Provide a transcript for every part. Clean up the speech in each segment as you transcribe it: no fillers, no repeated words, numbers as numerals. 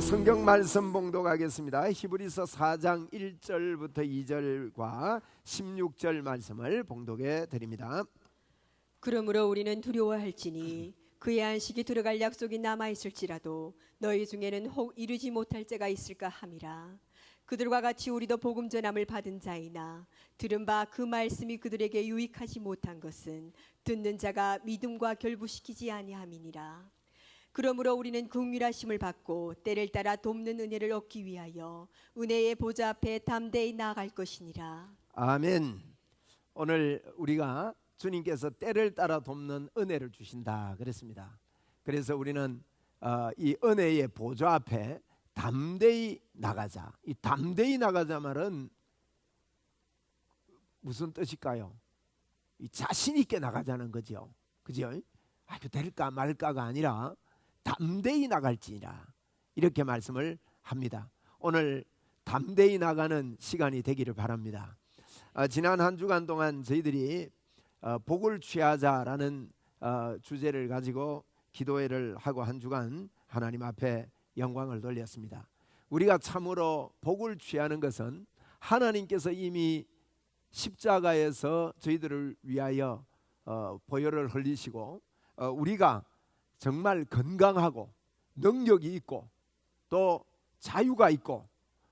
성경 말씀 봉독하겠습니다. 히브리서 4장 1절부터 2절과 16절 말씀을 봉독해 드립니다. 그러므로 우리는 두려워할지니 그의 안식이 들어갈 약속이 남아있을지라도 너희 중에는 혹 이루지 못할 자가 있을까 함이라. 그들과 같이 우리도 복음 전함을 받은 자이나 들은 바 그 말씀이 그들에게 유익하지 못한 것은 듣는 자가 믿음과 결부시키지 아니함이니라. 그러므로 우리는 긍휼하심을 받고 때를 따라 돕는 은혜를 얻기 위하여 은혜의 보좌 앞에 담대히 나아갈 것이니라. 아멘. 오늘 우리가 주님께서 때를 따라 돕는 은혜를 주신다 그랬습니다. 그래서 우리는 이 은혜의 보좌 앞에 담대히 나가자. 이 담대히 나가자 말은 무슨 뜻일까요? 이 자신 있게 나가자는 거죠. 그죠? 그 될까 말까가 아니라 담대히 나갈지니라 이렇게 말씀을 합니다. 오늘 담대히 나가는 시간이 되기를 바랍니다. 지난 한 주간 동안 저희들이 복을 취하자라는 주제를 가지고 기도회를 하고 한 주간 하나님 앞에 영광을 돌렸습니다. 우리가 참으로 복을 취하는 것은 하나님께서 이미 십자가에서 저희들을 위하여 보혈을 흘리시고 우리가 정말 건강하고 능력이 있고 또 자유가 있고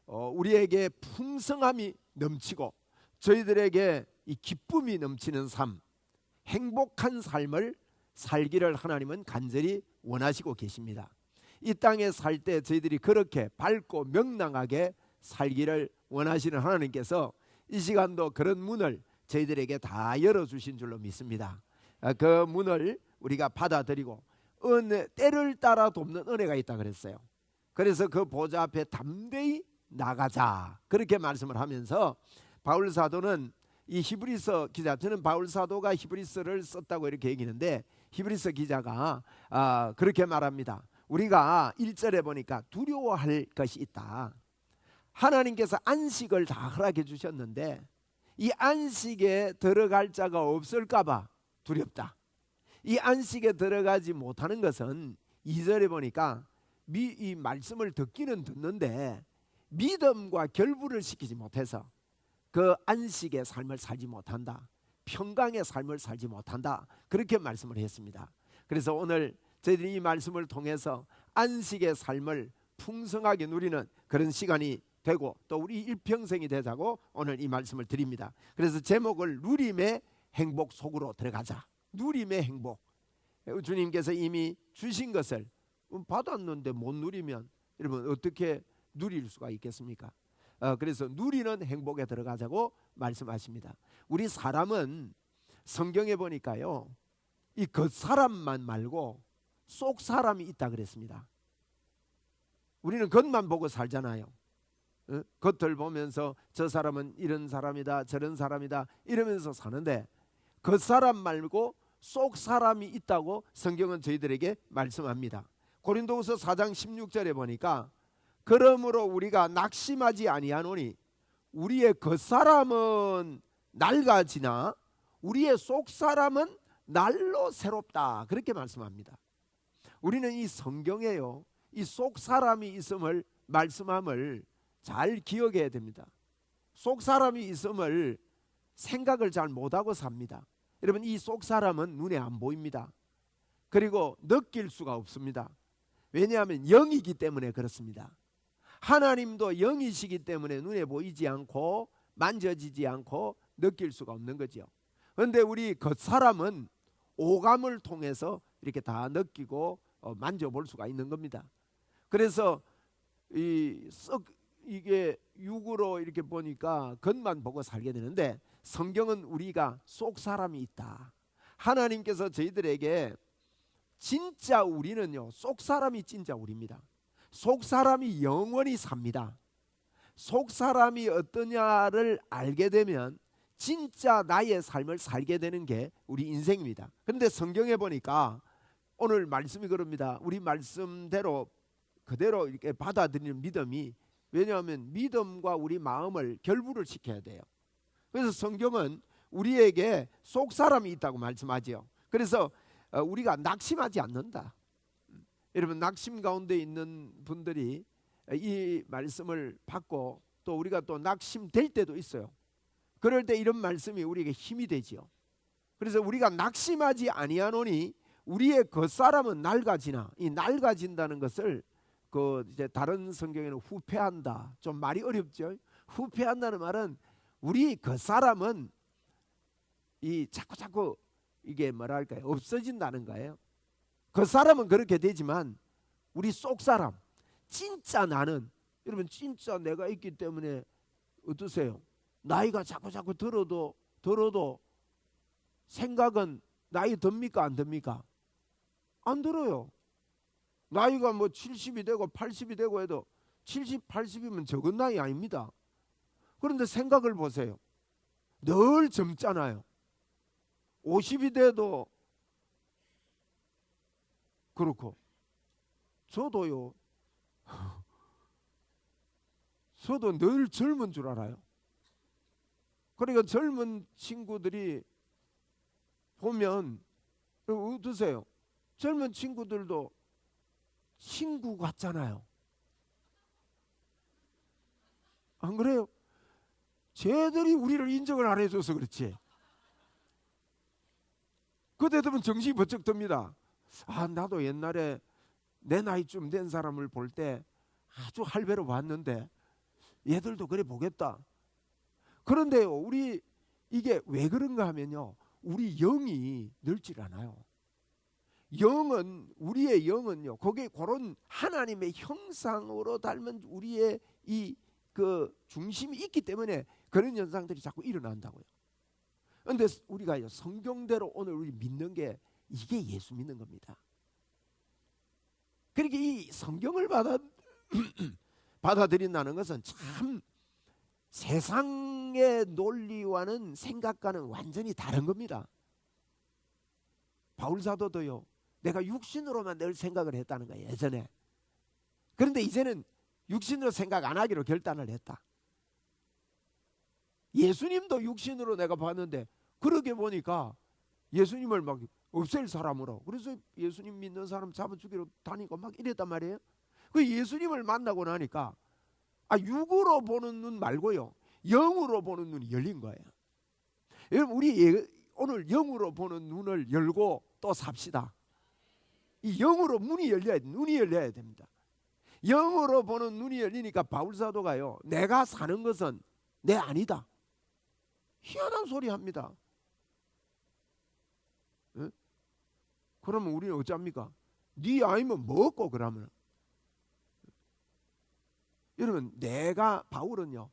우리에게 풍성함이 넘치고 저희들에게 이 기쁨이 넘치는 삶, 행복한 삶을 살기를 하나님은 간절히 원하시고 계십니다. 이 땅에 살 때 저희들이 그렇게 밝고 명랑하게 살기를 원하시는 하나님께서 이 시간도 그런 문을 저희들에게 다 열어주신 줄로 믿습니다. 그 문을 우리가 받아들이고 때를 따라 돕는 은혜가 있다 그랬어요. 그래서 그 보좌 앞에 담대히 나가자 그렇게 말씀을 하면서 바울 사도는 이 히브리서 기자, 저는 바울 사도가 히브리서를 썼다고 이렇게 얘기하는데 히브리서 기자가 그렇게 말합니다. 우리가 1절에 보니까 두려워할 것이 있다. 하나님께서 안식을 다 허락해 주셨는데 이 안식에 들어갈 자가 없을까 봐 두렵다. 이 안식에 들어가지 못하는 것은 2절에 보니까 이 말씀을 듣기는 듣는데 믿음과 결부를 시키지 못해서 그 안식의 삶을 살지 못한다. 평강의 삶을 살지 못한다. 그렇게 말씀을 했습니다. 그래서 오늘 저희들이 이 말씀을 통해서 안식의 삶을 풍성하게 누리는 그런 시간이 되고 또 우리 일평생이 되자고 오늘 이 말씀을 드립니다. 그래서 제목을 누림의 행복 속으로 들어가자. 누림의 행복. 주님께서 이미 주신 것을 받았는데 못 누리면 여러분 어떻게 누릴 수가 있겠습니까? 그래서 누리는 행복에 들어가자고 말씀하십니다. 우리 사람은 성경에 보니까요 이 겉사람만 말고 속 사람이 있다 그랬습니다. 우리는 겉만 보고 살잖아요. 겉을 보면서 저 사람은 이런 사람이다 저런 사람이다 이러면서 사는데 겉사람 말고 속 사람이 있다고 성경은 저희들에게 말씀합니다. 고린도후서 4장 16절에 보니까 그러므로 우리가 낙심하지 아니하노니 우리의 겉사람은 낡아지나 우리의 속사람은 날로 새롭다 그렇게 말씀합니다. 우리는 이 성경에요 이 속사람이 있음을 말씀함을 잘 기억해야 됩니다. 속사람이 있음을 생각을 잘 못하고 삽니다. 여러분 이 속사람은 눈에 안 보입니다. 그리고 느낄 수가 없습니다. 왜냐하면 영이기 때문에 그렇습니다. 하나님도 영이시기 때문에 눈에 보이지 않고 만져지지 않고 느낄 수가 없는 거죠. 그런데 우리 겉사람은 오감을 통해서 이렇게 다 느끼고 만져볼 수가 있는 겁니다. 그래서 이게 육으로 이렇게 보니까 겉만 보고 살게 되는데 성경은 우리가 속 사람이 있다. 하나님께서 저희들에게 진짜 우리는요 속 사람이 진짜 우리입니다. 속 사람이 영원히 삽니다. 속 사람이 어떠냐를 알게 되면 진짜 나의 삶을 살게 되는 게 우리 인생입니다. 그런데 성경에 보니까 오늘 말씀이 그럽니다. 우리 말씀대로 그대로 이렇게 받아들이는 믿음이 왜냐하면 믿음과 우리 마음을 결부를 시켜야 돼요. 그래서 성경은 우리에게 속 사람이 있다고 말씀하죠. 그래서 우리가 낙심하지 않는다. 여러분 낙심 가운데 있는 분들이 이 말씀을 받고 또 우리가 또 낙심될 때도 있어요. 그럴 때 이런 말씀이 우리에게 힘이 되지요. 그래서 우리가 낙심하지 아니하노니 우리의 겉사람은 낡아지나, 이 낡아진다는 것을 그 이제 다른 성경에는 후패한다. 좀 말이 어렵죠. 후패한다는 말은 우리 겉사람은 이 자꾸 이게 뭐랄까요, 없어진다는 거예요. 겉사람은 그렇게 되지만 우리 속사람, 진짜 나는, 여러분 진짜 내가 있기 때문에 어떠세요? 나이가 자꾸 들어도 생각은 나이 듭니까 안 듭니까? 안 들어요. 나이가 뭐 70이 되고 80이 되고 해도 70, 80이면 적은 나이 아닙니다. 그런데 생각을 보세요. 늘 젊잖아요. 50이 돼도 그렇고, 저도요. 저도 늘 젊은 줄 알아요. 그러니까 젊은 친구들이 보면 어떠세요? 젊은 친구들도 친구 같잖아요. 안 그래요? 쟤들이 우리를 인정을 안 해줘서 그렇지. 그때 되면 정신이 번쩍 듭니다. 아, 나도 옛날에 내 나이쯤 된 사람을 볼 때 아주 할배로 봤는데 얘들도 그래 보겠다. 그런데요, 우리 이게 왜 그런가 하면요, 우리 영이 늙질 않아요. 영은, 우리의 영은요, 거기에 그런 하나님의 형상으로 닮은 우리의 이 그 중심이 있기 때문에 그런 현상들이 자꾸 일어난다고요. 그런데 우리가 성경대로 오늘 우리 믿는 게 이게 예수 믿는 겁니다. 그러니까 이 성경을 받아들인다는 것은 참 세상의 논리와는 생각과는 완전히 다른 겁니다. 바울 사도도요, 내가 육신으로만 늘 생각을 했다는 거예요, 예전에. 그런데 이제는 육신으로 생각 안 하기로 결단을 했다. 예수님도 육신으로 내가 봤는데 그러게 보니까 예수님을 막 없앨 사람으로, 그래서 예수님 믿는 사람 잡아 죽이러 다니고 막 이랬단 말이에요. 그 예수님을 만나고 나니까 육으로 보는 눈 말고요, 영으로 보는 눈이 열린 거예요. 여러분, 우리 오늘 영으로 보는 눈을 열고 또 삽시다. 이 영으로 눈이 열려야 됩니다. 영으로 보는 눈이 열리니까 바울 사도가요, 내가 사는 것은 내 아니다. 희한한 소리 합니다. 에? 그러면 우리는 어쩝니까? 네 아니면 먹고 그러면. 여러분, 바울은요,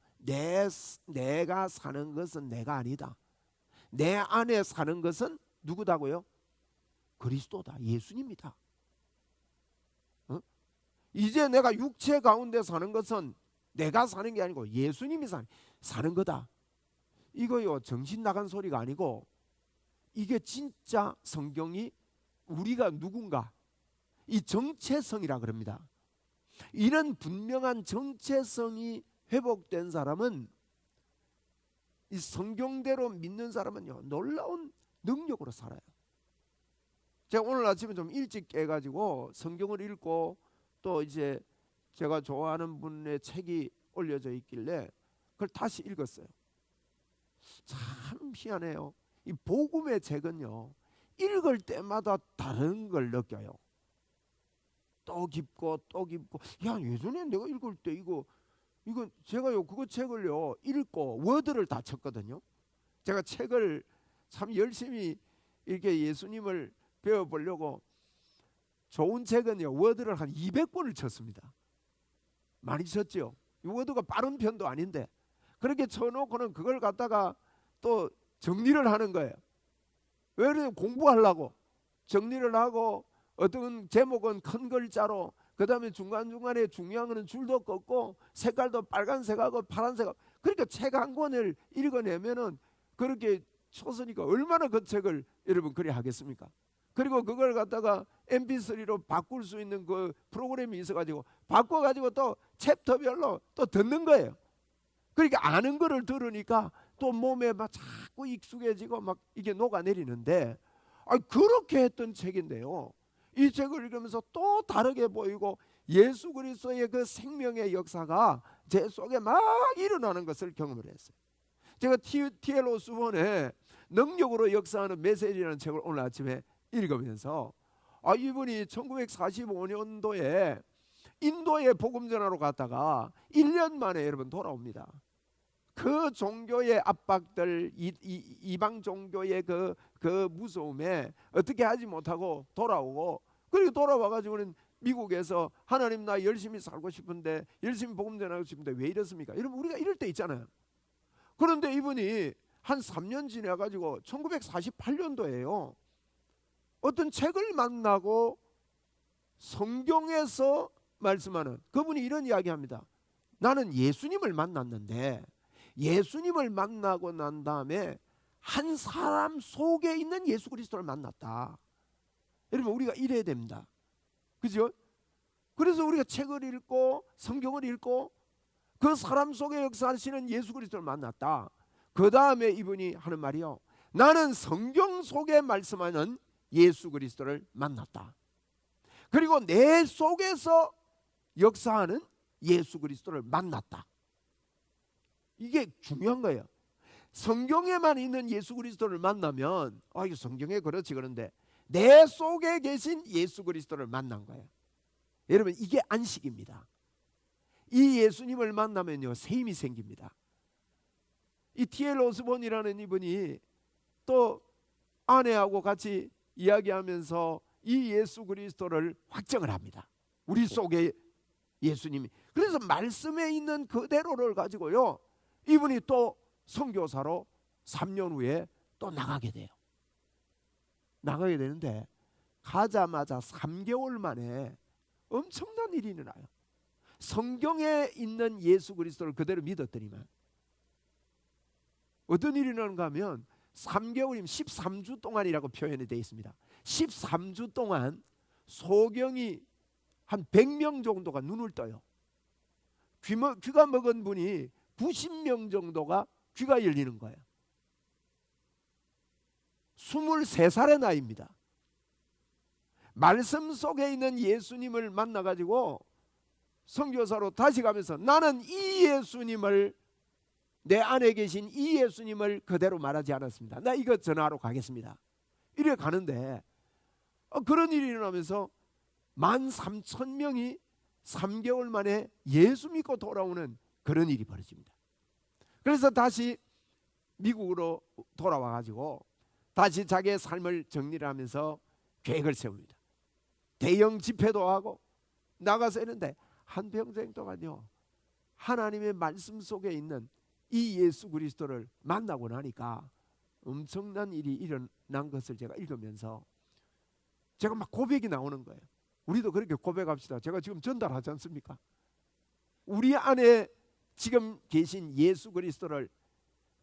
내가 사는 것은 내가 아니다. 내 안에 사는 것은 누구다고요? 그리스도다, 예수님이다. 이제 내가 육체 가운데 사는 것은 내가 사는 게 아니고 예수님이 사는 거다. 이거요, 정신 나간 소리가 아니고 이게 진짜 성경이 우리가 누군가, 이 정체성이라 그럽니다. 이런 분명한 정체성이 회복된 사람은, 이 성경대로 믿는 사람은요, 놀라운 능력으로 살아요. 제가 오늘 아침에 좀 일찍 깨가지고 성경을 읽고, 또 이제 제가 좋아하는 분의 책이 올려져 있길래 그걸 다시 읽었어요. 참 희한해요. 이 복음의 책은요, 읽을 때마다 다른 걸 느껴요. 또 깊고 또 깊고. 야, 예전에 내가 읽을 때 이거 제가요, 그거 책을요 읽고 워드를 다 쳤거든요. 제가 책을 참 열심히 이렇게 예수님을 배워보려고 좋은 책은요, 워드를 한 200번을 쳤습니다. 많이 쳤죠. 워드가 빠른 편도 아닌데 그렇게 쳐놓고는 그걸 갖다가 또 정리를 하는 거예요. 왜 그래요? 공부하려고 정리를 하고, 어떤 제목은 큰 글자로, 그 다음에 중간중간에 중요한 거는 줄도 꺾고 색깔도 빨간색하고 파란색하고. 그러니까 책 한 권을 읽어내면은 그렇게 쳤으니까 얼마나 그 책을 여러분 그리 하겠습니까? 그리고 그걸 갖다가 mp3로 바꿀 수 있는 그 프로그램이 있어가지고 바꿔가지고 또 챕터별로 또 듣는 거예요. 그러니까 아는 거를 들으니까 또 몸에 막 자꾸 익숙해지고 막 이게 녹아내리는데, 그렇게 했던 책인데요, 이 책을 읽으면서 또 다르게 보이고 예수 그리스도의 그 생명의 역사가 제 속에 막 일어나는 것을 경험을 했어요. 제가 T.L. 오스본의 능력으로 역사하는 메시지라는 책을 오늘 아침에 읽으면서 이분이 1945년도에 인도에 복음전하러 갔다가 1년 만에 여러분 돌아옵니다. 그 종교의 압박들, 이방 종교의 그 무서움에 어떻게 하지 못하고 돌아오고, 그리고 돌아와가지고는 미국에서 하나님 나 열심히 살고 싶은데, 열심히 복음 전하고 싶은데 왜 이렇습니까? 여러분 우리가 이럴 때 있잖아요. 그런데 이분이 한 3년 지나가지고 1948년도에요 어떤 책을 만나고 성경에서 말씀하는 그분이 이런 이야기합니다. 나는 예수님을 만났는데 예수님을 만나고 난 다음에 한 사람 속에 있는 예수 그리스도를 만났다. 여러분 우리가 이래야 됩니다. 그죠? 그래서 우리가 책을 읽고 성경을 읽고 그 사람 속에 역사하시는 예수 그리스도를 만났다. 그 다음에 이분이 하는 말이요, 나는 성경 속에 말씀하는 예수 그리스도를 만났다. 그리고 내 속에서 역사하는 예수 그리스도를 만났다. 이게 중요한 거예요. 성경에만 있는 예수 그리스도를 만나면 이거 성경에 그렇지, 그런데 내 속에 계신 예수 그리스도를 만난 거예요. 여러분 이게 안식입니다. 이 예수님을 만나면요 새 힘이 생깁니다. 이 T.L. 오스본이라는 이분이 또 아내하고 같이 이야기하면서 이 예수 그리스도를 확정을 합니다. 우리 속에 예수님이. 그래서 말씀에 있는 그대로를 가지고요 이분이 또 선교사로 3년 후에 또 나가게 돼요. 나가게 되는데 가자마자 3개월 만에 엄청난 일이 일어나요. 성경에 있는 예수 그리스도를 그대로 믿었더니만 어떤 일이 일어나는가 하면 3개월이면 13주 동안이라고 표현이 되어 있습니다. 13주 동안 소경이 한 100명 정도가 눈을 떠요. 귀가 먹은 분이 90명 정도가 귀가 열리는 거예요. 23살의 나이입니다. 말씀 속에 있는 예수님을 만나가지고 선교사로 다시 가면서 나는 이 예수님을, 내 안에 계신 이 예수님을 그대로 말하지 않았습니다. 나 이거 전하러 가겠습니다. 이래 가는데 그런 일이 일어나면서 13,000명이 3개월 만에 예수 믿고 돌아오는 그런 일이 벌어집니다. 그래서 다시 미국으로 돌아와 가지고 다시 자기의 삶을 정리를 하면서 계획을 세웁니다. 대형 집회도 하고 나가서 했는데 한평생 동안요 하나님의 말씀 속에 있는 이 예수 그리스도를 만나고 나니까 엄청난 일이 일어난 것을 제가 읽으면서 제가 막 고백이 나오는 거예요. 우리도 그렇게 고백합시다. 제가 지금 전달하지 않습니까? 우리 안에 지금 계신 예수 그리스도를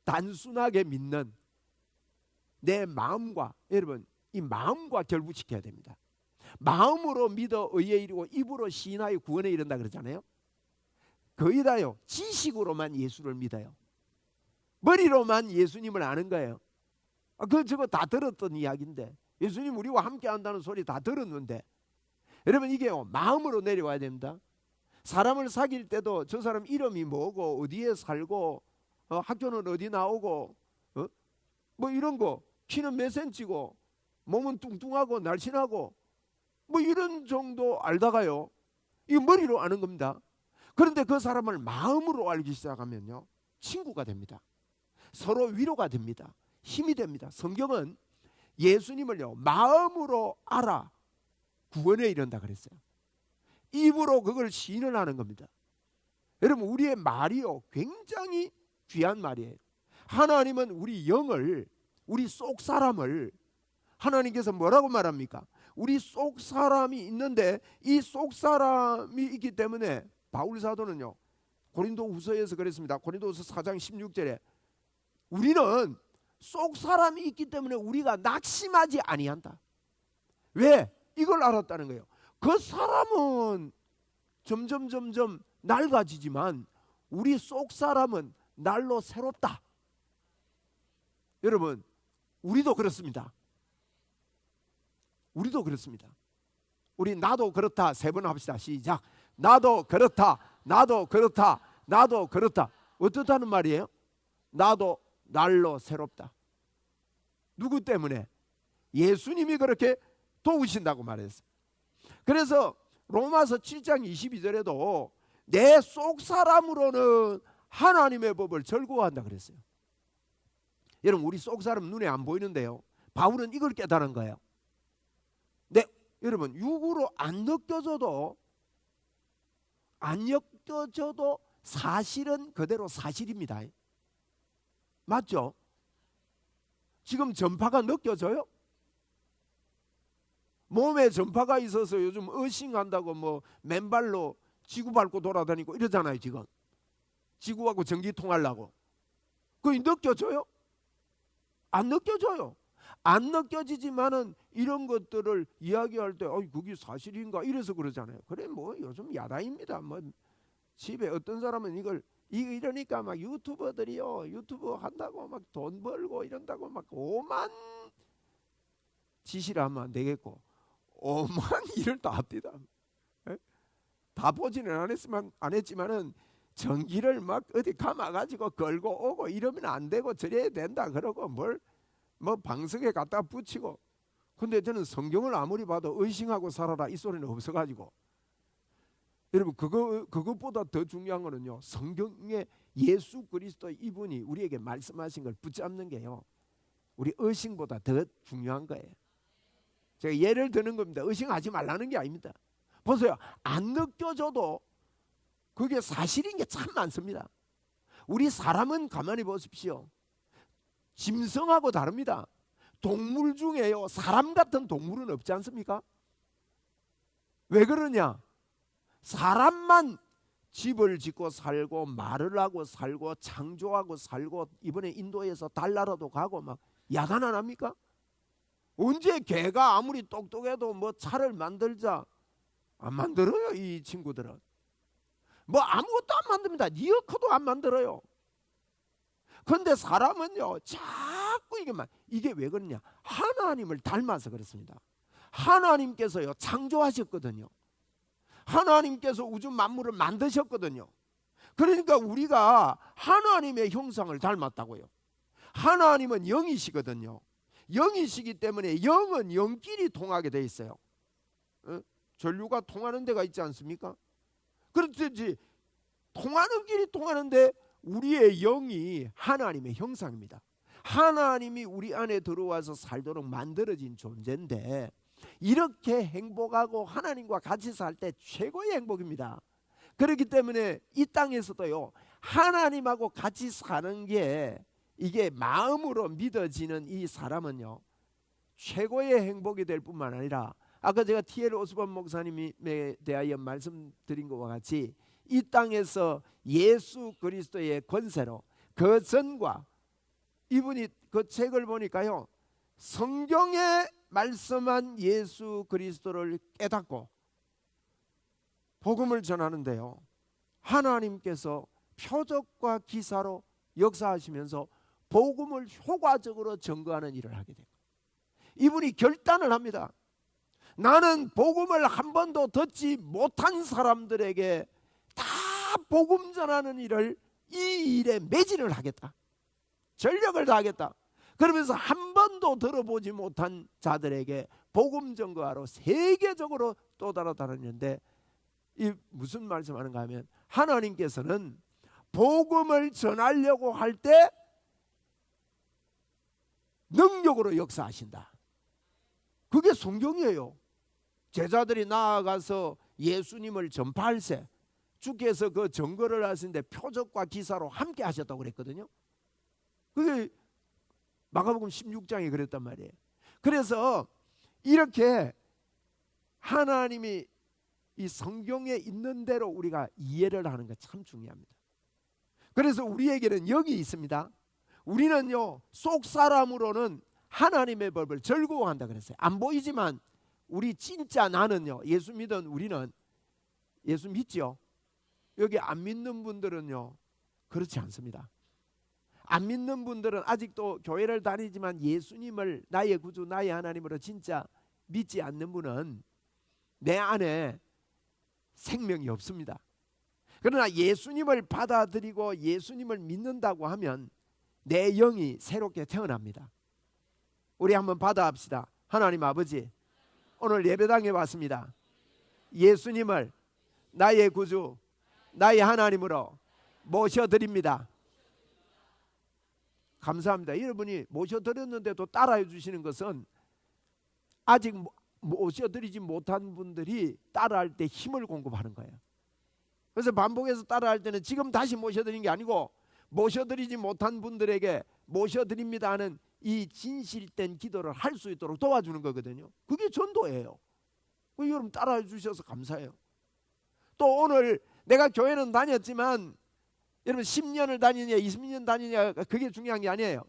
단순하게 믿는 내 마음과, 여러분 이 마음과 결부시켜야 됩니다. 마음으로 믿어 의에 이르고 입으로 시인하여 구원에 이른다 그러잖아요. 거의 다요 지식으로만 예수를 믿어요. 머리로만 예수님을 아는 거예요. 저거 다 들었던 이야기인데, 예수님 우리와 함께 한다는 소리 다 들었는데, 여러분 이게요 마음으로 내려와야 됩니다. 사람을 사귈 때도 저 사람 이름이 뭐고 어디에 살고 학교는 어디 나오고 뭐 이런 거, 키는 몇 센치고 몸은 뚱뚱하고 날씬하고 뭐 이런 정도 알다가요 이 머리로 아는 겁니다. 그런데 그 사람을 마음으로 알기 시작하면요 친구가 됩니다. 서로 위로가 됩니다. 힘이 됩니다. 성경은 예수님을요 마음으로 알아 구원에 이른다 그랬어요. 입으로 그걸 시인을 하는 겁니다. 여러분 우리의 말이요 굉장히 귀한 말이에요. 하나님은 우리 영을, 우리 속 사람을 하나님께서 뭐라고 말합니까? 우리 속 사람이 있는데 이 속 사람이 있기 때문에 바울 사도는요 고린도 후서에서 그랬습니다. 고린도후서 4장 16절에 우리는 속 사람이 있기 때문에 우리가 낙심하지 아니한다. 왜? 이걸 알았다는 거예요. 그 사람은 점점 낡아지지만 우리 속 사람은 날로 새롭다. 여러분 우리도 그렇습니다. 우리도 그렇습니다. 우리 나도 그렇다 3번 합시다. 시작. 나도 그렇다. 나도 그렇다. 나도 그렇다. 어떻다는 말이에요? 나도 날로 새롭다. 누구 때문에? 예수님이 그렇게 도우신다고 말했어요. 그래서 로마서 7장 22절에도 내 속사람으로는 하나님의 법을 즐거워한다 그랬어요. 여러분, 우리 속사람 눈에 안 보이는데요, 바울은 이걸 깨달은 거예요. 네, 여러분, 육으로 안 느껴져도 사실은 그대로 사실입니다. 맞죠? 지금 전파가 느껴져요? 몸에 전파가 있어서 요즘 어싱한다고 뭐 맨발로 지구 밟고 돌아다니고 이러잖아요. 지금 지구하고 전기 통하려고. 그게 느껴져요? 안 느껴져요. 안 느껴지지만은 이런 것들을 이야기할 때 그게 사실인가 이래서 그러잖아요. 그래 뭐 요즘 야단입니다. 뭐 집에 어떤 사람은 이러니까 막 유튜버들이요, 유튜브 한다고 막 돈 벌고 이런다고 막 오만 지시를 하면 안 되겠고 오만 일을 다 합니다. 다 보지는 안 했지만은 전기를 막 어디 감아가지고 걸고 오고 이러면 안 되고 저래야 된다 그러고 뭐 방석에 갖다 붙이고. 근데 저는 성경을 아무리 봐도 의심하고 살아라 이 소리는 없어가지고, 여러분 그것보다 더 중요한 거는요, 성경에 예수 그리스도 이분이 우리에게 말씀하신 걸 붙잡는 게요, 우리 의심보다 더 중요한 거예요. 제가 예를 드는 겁니다. 의심하지 말라는 게 아닙니다. 보세요. 안 느껴져도 그게 사실인 게 참 많습니다. 우리 사람은 가만히 보십시오. 짐승하고 다릅니다. 동물 중에요, 사람 같은 동물은 없지 않습니까? 왜 그러냐? 사람만 집을 짓고 살고 말을 하고 살고 창조하고 살고, 이번에 인도에서 달나라도 가고 막 야단 안 합니까? 언제 개가 아무리 똑똑해도 뭐 차를 만들자 안 만들어요. 이 친구들은 뭐 아무것도 안 만듭니다. 리어커도 안 만들어요. 그런데 사람은요, 자꾸 이게 왜 그러냐? 하나님을 닮아서 그렇습니다. 하나님께서요 창조하셨거든요. 하나님께서 우주 만물을 만드셨거든요. 그러니까 우리가 하나님의 형상을 닮았다고요. 하나님은 영이시거든요. 영이시기 때문에 영은 영끼리 통하게 돼 있어요. 전류가 통하는 데가 있지 않습니까? 그렇듯이 통하는 길이 통하는데 우리의 영이 하나님의 형상입니다. 하나님이 우리 안에 들어와서 살도록 만들어진 존재인데, 이렇게 행복하고 하나님과 같이 살 때 최고의 행복입니다. 그렇기 때문에 이 땅에서도요, 하나님하고 같이 사는 게, 이게 마음으로 믿어지는 이 사람은요 최고의 행복이 될 뿐만 아니라, 아까 제가 T.L. 오스본 목사님에 대하여 말씀드린 것과 같이 이 땅에서 예수 그리스도의 권세로, 그 전과 이분이 그 책을 보니까요, 성경에 말씀한 예수 그리스도를 깨닫고 복음을 전하는데요, 하나님께서 표적과 기사로 역사하시면서 복음을 효과적으로 증거하는 일을 하게 돼요. 이분이 결단을 합니다. 나는 복음을 한 번도 듣지 못한 사람들에게 다 복음 전하는 일을, 이 일에 매진을 하겠다. 전력을 다하겠다. 그러면서 한 번도 들어보지 못한 자들에게 복음 전거하러 세계적으로 또 따라다녔는데, 이 무슨 말씀하는가 하면, 하나님께서는 복음을 전하려고 할 때 능력으로 역사하신다. 그게 성경이에요. 제자들이 나아가서 예수님을 전파할세 주께서 그 증거를 하시는데 표적과 기사로 함께 하셨다고 그랬거든요. 그게 마가복음 16장에 그랬단 말이에요. 그래서 이렇게 하나님이 이 성경에 있는 대로 우리가 이해를 하는 게 참 중요합니다. 그래서 우리에게는 영이 있습니다. 우리는요 속 사람으로는 하나님의 법을 즐거워한다 그랬어요. 안 보이지만 우리 진짜 나는요, 예수 믿은 우리는, 예수 믿지요? 여기 안 믿는 분들은요 그렇지 않습니다. 안 믿는 분들은 아직도 교회를 다니지만 예수님을 나의 구주 나의 하나님으로 진짜 믿지 않는 분은 내 안에 생명이 없습니다. 그러나 예수님을 받아들이고 예수님을 믿는다고 하면 내 영이 새롭게 태어납니다. 우리 한번 받아합시다. 하나님 아버지, 오늘 예배당에 왔습니다. 예수님을 나의 구주, 나의 하나님으로 모셔드립니다. 감사합니다. 여러분이 모셔드렸는데도 따라해 주시는 것은 아직 모셔드리지 못한 분들이 따라할 때 힘을 공급하는 거예요. 그래서 반복해서 따라할 때는 지금 다시 모셔드린 게 아니고 모셔드리지 못한 분들에게 모셔드립니다 하는 이 진실된 기도를 할 수 있도록 도와주는 거거든요. 그게 전도예요. 여러분 따라해 주셔서 감사해요. 또 오늘 내가 교회는 다녔지만 여러분 10년을 다니냐 20년 다니냐 그게 중요한 게 아니에요.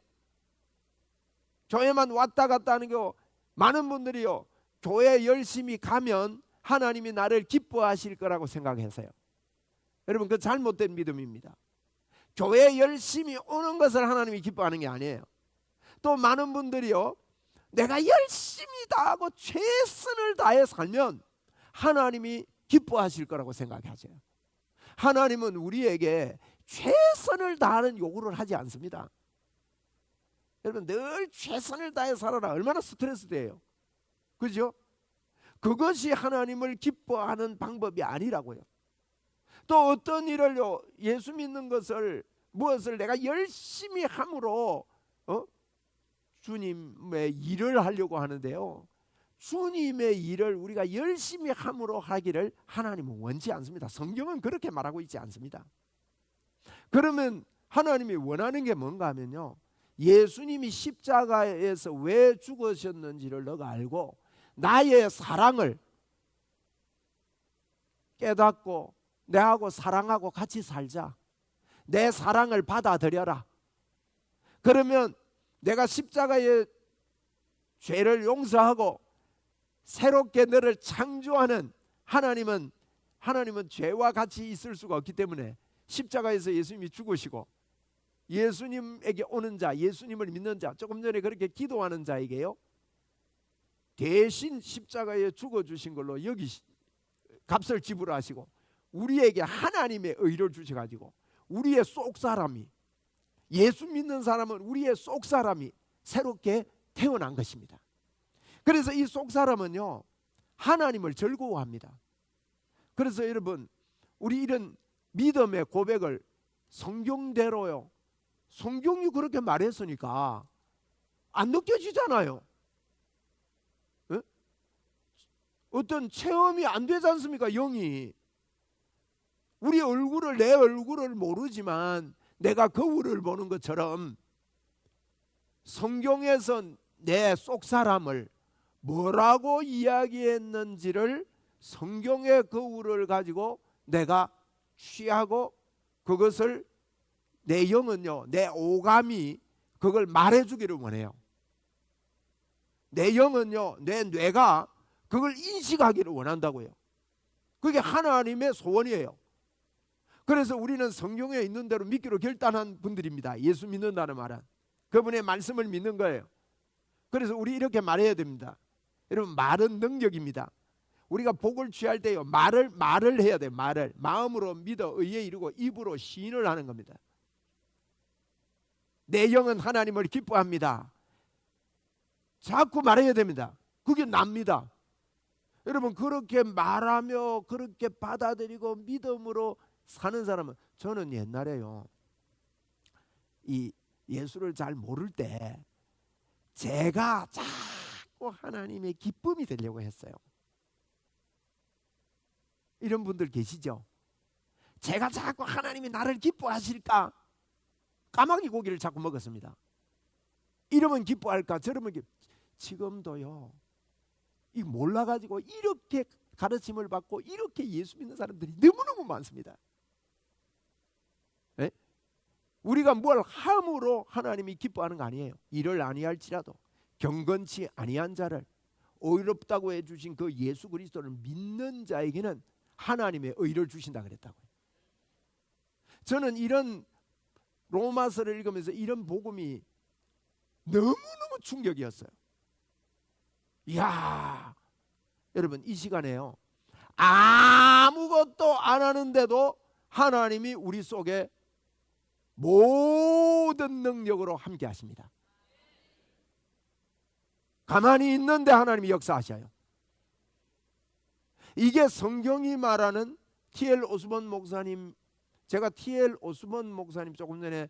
교회만 왔다 갔다 하는 게 많은 분들이요, 교회 열심히 가면 하나님이 나를 기뻐하실 거라고 생각해서요. 여러분 그 잘못된 믿음입니다. 교회 열심히 오는 것을 하나님이 기뻐하는 게 아니에요. 또 많은 분들이요, 내가 열심히 다하고 최선을 다해 살면 하나님이 기뻐하실 거라고 생각하세요. 하나님은 우리에게 최선을 다하는 요구를 하지 않습니다. 여러분 늘 최선을 다해 살아라 얼마나 스트레스 돼요. 그죠? 그것이 하나님을 기뻐하는 방법이 아니라고요. 또 어떤 일을요, 예수 믿는 것을 무엇을 내가 열심히 함으로 주님의 일을 하려고 하는데요, 주님의 일을 우리가 열심히 함으로 하기를 하나님은 원치 않습니다. 성경은 그렇게 말하고 있지 않습니다. 그러면 하나님이 원하는 게 뭔가 하면요, 예수님이 십자가에서 왜 죽으셨는지를 너가 알고 나의 사랑을 깨닫고 내하고 사랑하고 같이 살자. 내 사랑을 받아들여라. 그러면 내가 십자가의 죄를 용서하고 새롭게 너를 창조하는 하나님은 죄와 같이 있을 수가 없기 때문에 십자가에서 예수님이 죽으시고 예수님에게 오는 자, 예수님을 믿는 자, 조금 전에 그렇게 기도하는 자에게요, 대신 십자가에 죽어주신 걸로 여기 값을 지불하시고 우리에게 하나님의 의를 주셔가지고 우리의 속사람이, 예수 믿는 사람은 우리의 속사람이 새롭게 태어난 것입니다. 그래서 이 속사람은요, 하나님을 즐거워합니다. 그래서 여러분 우리 이런 믿음의 고백을 성경대로요, 성경이 그렇게 말했으니까 안 느껴지잖아요. 에? 어떤 체험이 안 되지 않습니까? 영이 우리 얼굴을, 내 얼굴을 모르지만 내가 거울을 보는 것처럼 성경에서 내 속사람을 뭐라고 이야기했는지를 성경의 거울을 가지고 내가 취하고 그것을 내 영은요, 내 오감이 그걸 말해주기를 원해요. 내 영은요, 내 뇌가 그걸 인식하기를 원한다고요. 그게 하나님의 소원이에요. 그래서 우리는 성경에 있는 대로 믿기로 결단한 분들입니다. 예수 믿는다는 말은 그분의 말씀을 믿는 거예요. 그래서 우리 이렇게 말해야 됩니다. 여러분 말은 능력입니다. 우리가 복을 취할 때요, 말을 해야 돼요. 말을 마음으로 믿어 의에 이르고 입으로 시인을 하는 겁니다. 내 영은 하나님을 기뻐합니다. 자꾸 말해야 됩니다. 그게 납니다. 여러분 그렇게 말하며 그렇게 받아들이고 믿음으로 사는 사람은, 저는 옛날에요, 이 예수를 잘 모를 때 제가 자꾸 하나님의 기쁨이 되려고 했어요. 이런 분들 계시죠? 제가 자꾸 하나님이 나를 기뻐하실까? 까마귀 고기를 자꾸 먹었습니다. 이러면 기뻐할까? 저러면 지금도요, 이 몰라가지고 이렇게 가르침을 받고 이렇게 예수 믿는 사람들이 너무너무 많습니다. 네? 우리가 뭘 함으로 하나님이 기뻐하는 거 아니에요. 이를 아니할지라도 경건치 아니한 자를 의롭다고 해주신 그 예수 그리스도를 믿는 자에게는 하나님의 의를 주신다 그랬다고요. 저는 이런 로마서를 읽으면서 이런 복음이 너무너무 충격이었어요. 이야, 여러분 이 시간에요, 아무것도 안 하는데도 하나님이 우리 속에 모든 능력으로 함께 하십니다. 가만히 있는데 하나님이 역사하셔요. 이게 성경이 말하는 T.L. 오스본 목사님, 제가 T.L. 오스본 목사님 조금 전에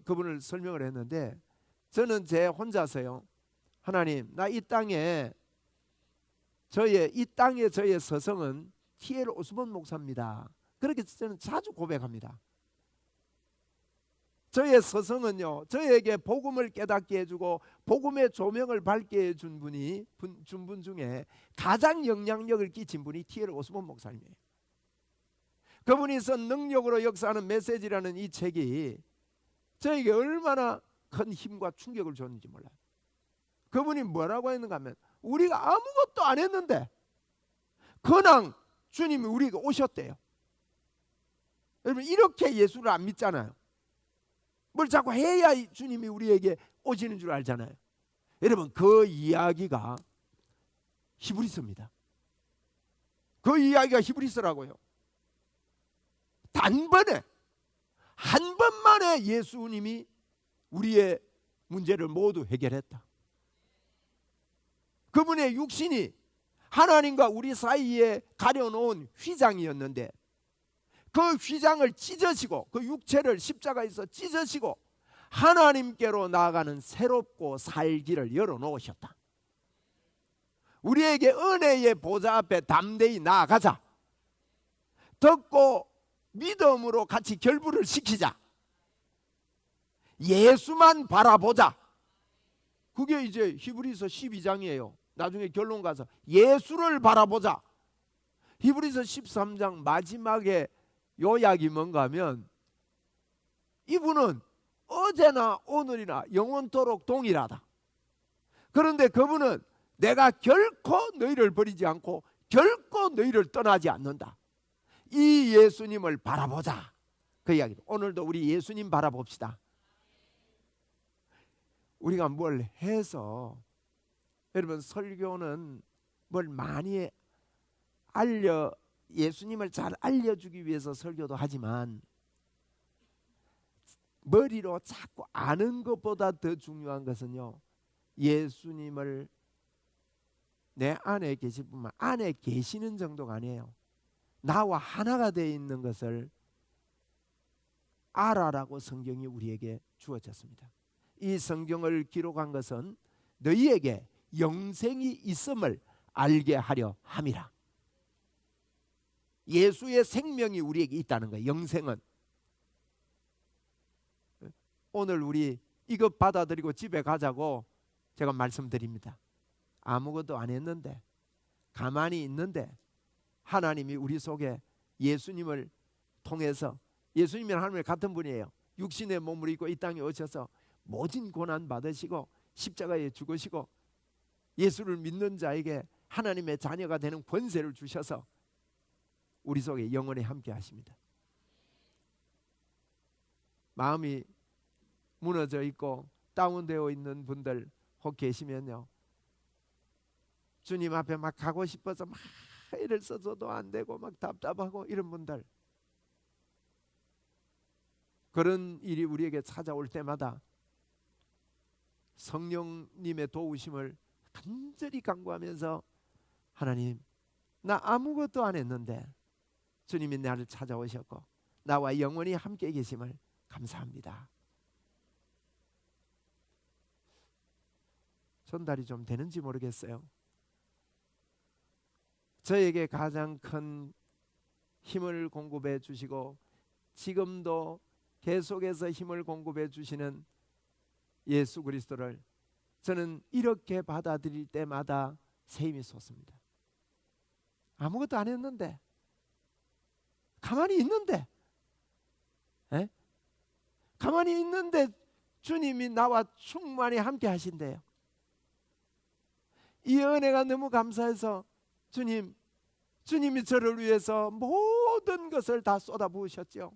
그분을 설명을 했는데, 저는 제 혼자서요, 하나님, 나 이 땅에 저의 서성은 T.L. 오스본 목사입니다. 그렇게 저는 자주 고백합니다. 저의 서성은요, 저에게 복음을 깨닫게 해주고 복음의 조명을 밝게 해준 분 중에 가장 영향력을 끼친 분이 T.L. 오스본 목사님이에요. 그분이 쓴 능력으로 역사하는 메시지라는 이 책이 저에게 얼마나 큰 힘과 충격을 줬는지 몰라요. 그분이 뭐라고 했는가 하면, 우리가 아무것도 안 했는데 그냥 주님이 우리에게 오셨대요. 여러분, 이렇게 예수를 안 믿잖아요. 뭘 자꾸 해야 주님이 우리에게 오시는 줄 알잖아요. 여러분, 그 이야기가 히브리서입니다. 그 이야기가 히브리서라고요. 단번에, 한 번만에 예수님이 우리의 문제를 모두 해결했다. 그분의 육신이 하나님과 우리 사이에 가려놓은 휘장이었는데, 그 휘장을 찢으시고, 그 육체를 십자가에서 찢으시고 하나님께로 나아가는 새롭고 살 길을 열어놓으셨다. 우리에게 은혜의 보좌 앞에 담대히 나아가자. 듣고 믿음으로 같이 결부를 시키자. 예수만 바라보자. 그게 이제 히브리서 12장이에요. 나중에 결론 가서 예수를 바라보자. 히브리서 13장 마지막에 요약이 뭔가 하면, 이분은 어제나 오늘이나 영원토록 동일하다. 그런데 그분은 내가 결코 너희를 버리지 않고 결코 너희를 떠나지 않는다. 이 예수님을 바라보자. 그 이야기도. 오늘도 우리 예수님 바라봅시다. 우리가 뭘 해서, 여러분, 설교는 뭘 많이 예수님을 잘 알려주기 위해서 설교도 하지만, 머리로 자꾸 아는 것보다 더 중요한 것은요, 예수님을 내 안에 계실 뿐만, 안에 계시는 정도가 아니에요. 나와 하나가 되어 있는 것을 알아라고 성경이 우리에게 주어졌습니다. 이 성경을 기록한 것은 너희에게 영생이 있음을 알게 하려 함이라. 예수의 생명이 우리에게 있다는 거예요. 영생은. 오늘 우리 이것 받아들이고 집에 가자고 제가 말씀드립니다. 아무것도 안 했는데, 가만히 있는데 하나님이 우리 속에 예수님을 통해서, 예수님이 하나님과 같은 분이에요. 육신의 몸을 입고 이 땅에 오셔서 모진 고난 받으시고 십자가에 죽으시고 예수를 믿는 자에게 하나님의 자녀가 되는 권세를 주셔서 우리 속에 영원히 함께 하십니다. 마음이 무너져 있고 다운되어 있는 분들 혹 계시면요, 주님 앞에 막 가고 싶어서 막 애를 써서도 안 되고 막 답답하고 이런 분들, 그런 일이 우리에게 찾아올 때마다 성령님의 도우심을 간절히 간구하면서, 하나님, 나 아무것도 안 했는데 주님이 나를 찾아오셨고 나와 영원히 함께 계심을 감사합니다. 전달이 좀 되는지 모르겠어요. 저에게 가장 큰 힘을 공급해 주시고 지금도 계속해서 힘을 공급해 주시는 예수 그리스도를 저는 이렇게 받아들일 때마다 새 힘이 솟습니다. 아무것도 안 했는데, 가만히 있는데, 가만히 있는데 주님이 나와 충만히 함께 하신대요. 이 은혜가 너무 감사해서 주님이 저를 위해서 모든 것을 다 쏟아부으셨죠.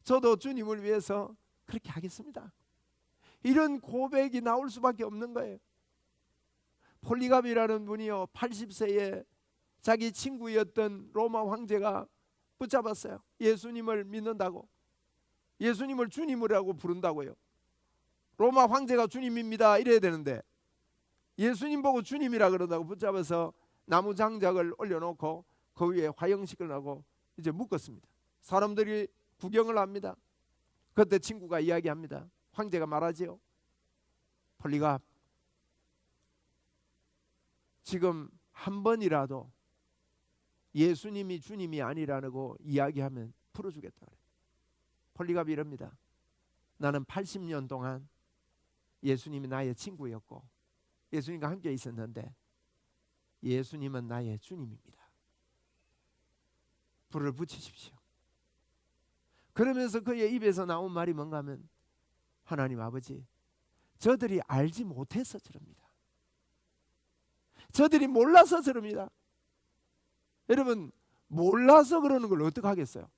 저도 주님을 위해서 그렇게 하겠습니다. 이런 고백이 나올 수밖에 없는 거예요. 폴리갑이라는 분이요, 80세에 자기 친구였던 로마 황제가 붙잡았어요. 예수님을 믿는다고, 예수님을 주님이라고 부른다고요. 로마 황제가 주님입니다 이래야 되는데 예수님 보고 주님이라 그런다고 붙잡아서 나무 장작을 올려놓고 그 위에 화형식을 하고 이제 묶었습니다. 사람들이 구경을 합니다. 그때 친구가 이야기합니다. 황제가 말하지요. 폴리갑, 지금 한 번이라도 예수님이 주님이 아니라고 이야기하면 풀어주겠다 그래요. 폴리갑이 이럽니다. 나는 80년 동안 예수님이 나의 친구였고 예수님과 함께 있었는데 예수님은 나의 주님입니다. 불을 붙이십시오. 그러면서 그의 입에서 나온 말이 뭔가 하면, 하나님 아버지, 저들이 알지 못해서 저럽니다. 저들이 몰라서 저럽니다. 여러분, 몰라서 그러는 걸 어떻게 하겠어요?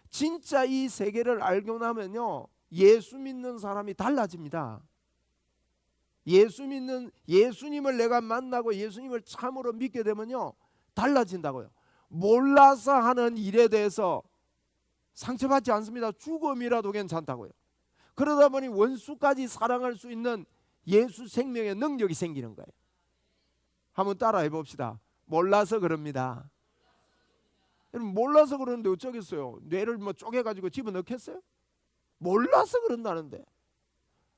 진짜 이 세계를 알고 나면요, 예수 믿는 사람이 달라집니다. 예수님을 내가 만나고 예수님을 참으로 믿게 되면요, 달라진다고요. 몰라서 하는 일에 대해서 상처받지 않습니다. 죽음이라도 괜찮다고요. 그러다 보니 원수까지 사랑할 수 있는 예수 생명의 능력이 생기는 거예요. 한번 따라해 봅시다. 몰라서 그럽니다. 여러분, 몰라서 그러는데 어쩌겠어요? 뇌를 뭐 쪼개가지고 집어넣겠어요? 몰라서 그런다는데.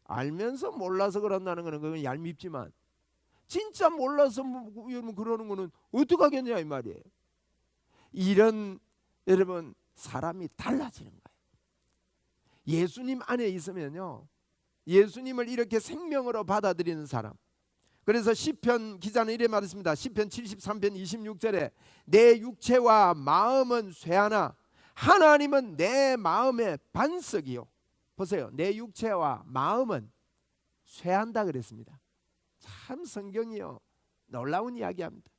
알면서 몰라서 그런다는 거는 그건 얄밉지만 진짜 몰라서 여러분 그러는 거는 어떡하겠냐 이 말이에요. 이런 여러분 사람이 달라지는 거예요. 예수님 안에 있으면요, 예수님을 이렇게 생명으로 받아들이는 사람. 그래서 시편 기자는 이래 말했습니다. 시편 73편 26절에 내 육체와 마음은 쇠하나 하나님은 내 마음의 반석이요. 보세요. 내 육체와 마음은 쇠한다 그랬습니다. 참 성경이요, 놀라운 이야기합니다.